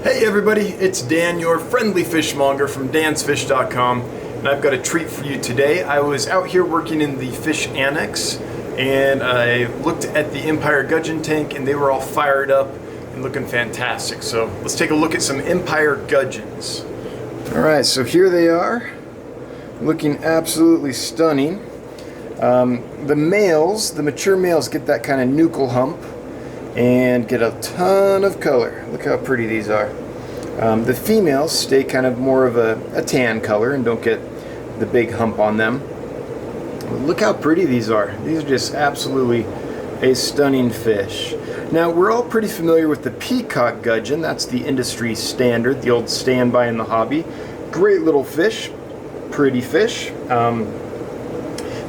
Hey everybody, it's Dan, your friendly fishmonger from dansfish.com, and I've got a treat for you today. I was out here working in the fish annex, and I looked at the Empire Gudgeon tank, and they were all fired up and looking fantastic. So let's take a look at some Empire Gudgeons. Alright, so here they are, looking absolutely stunning. The males, the mature males, get that kind of nuchal hump and get a ton of color. Look how pretty these are. The females stay kind of more of a tan color and don't get the big hump on them. But look how pretty these are. These are just absolutely a stunning fish. Now, we're all pretty familiar with the peacock gudgeon. That's the industry standard, the old standby in the hobby. Great little fish, pretty fish.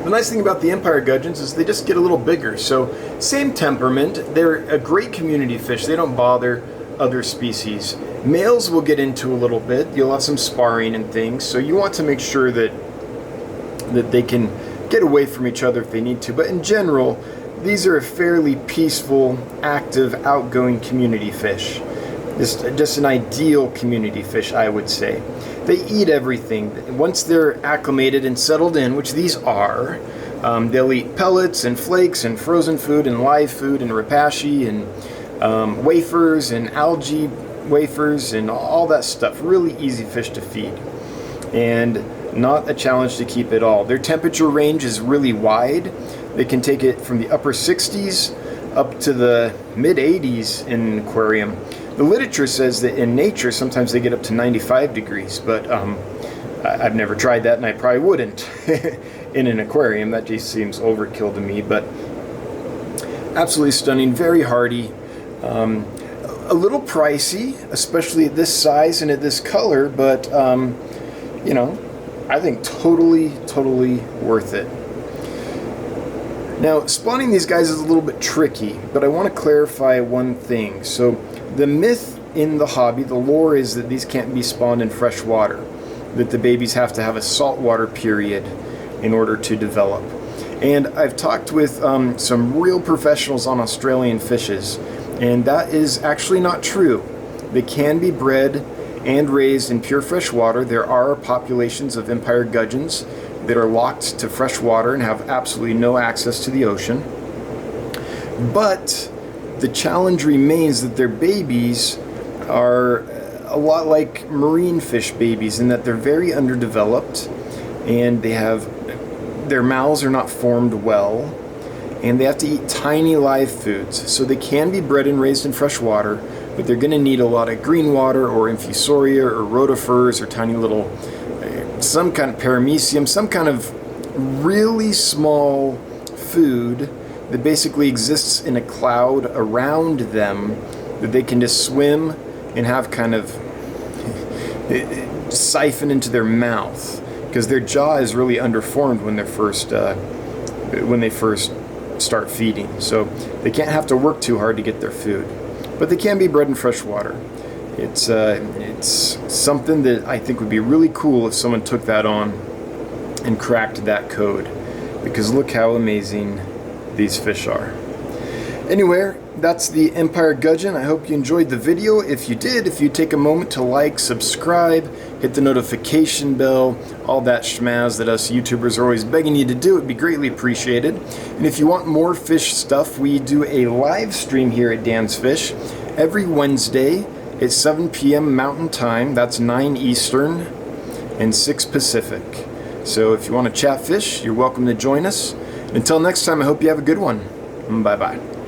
The nice thing about the Empire Gudgeons is they just get a little bigger. So same temperament, they're a great community fish. They don't bother other species. Males will get into a little bit. You'll have some sparring and things. So you want to make sure that they can get away from each other if they need to. But in general, these are a fairly peaceful, active, outgoing community fish. Just an ideal community fish, I would say. They eat everything. Once they're acclimated and settled in, which these are, they'll eat pellets and flakes and frozen food and live food and rapashi and wafers and algae wafers and all that stuff. Really easy fish to feed and not a challenge to keep at all. Their temperature range is really wide. They can take it from the upper 60s up to the mid 80s in an aquarium. The literature says that in nature sometimes they get up to 95 degrees, but I've never tried that, and I probably wouldn't in an aquarium. That just seems overkill to me, but absolutely stunning, very hardy. A little pricey, especially at this size and at this color, but you know, I think totally worth it. Now, spawning these guys is a little bit tricky, but I want to clarify one thing. So the myth in the hobby, the lore, is that these can't be spawned in fresh water, that the babies have to have a saltwater period in order to develop. And I've talked with some real professionals on Australian fishes, and that is actually not true. They can be bred and raised in pure fresh water. There are populations of Empire Gudgeons that are locked to fresh water and have absolutely no access to the ocean. But the challenge remains that their babies are a lot like marine fish babies in that they're very underdeveloped, and their mouths are not formed well, and they have to eat tiny live foods. So they can be bred and raised in fresh water, but they're going to need a lot of green water or infusoria or rotifers or tiny little, some kind of paramecium, some kind of really small food that basically exists in a cloud around them that they can just swim and have kind of siphon into their mouth, because their jaw is really underformed when they first start feeding. So they can't have to work too hard to get their food, but they can be bred in fresh water. It's something that I think would be really cool if someone took that on and cracked that code, because look how amazing these fish are. Anyway, that's the Empire Gudgeon. I hope you enjoyed the video. If you did, if you take a moment to like, subscribe, hit the notification bell, all that schmazz that us YouTubers are always begging you to do, it'd be greatly appreciated. And if you want more fish stuff, we do a live stream here at Dan's Fish every Wednesday at 7 p.m. Mountain Time. That's 9 Eastern and 6 Pacific. So if you want to chat fish, you're welcome to join us. Until next time, I hope you have a good one. Bye-bye.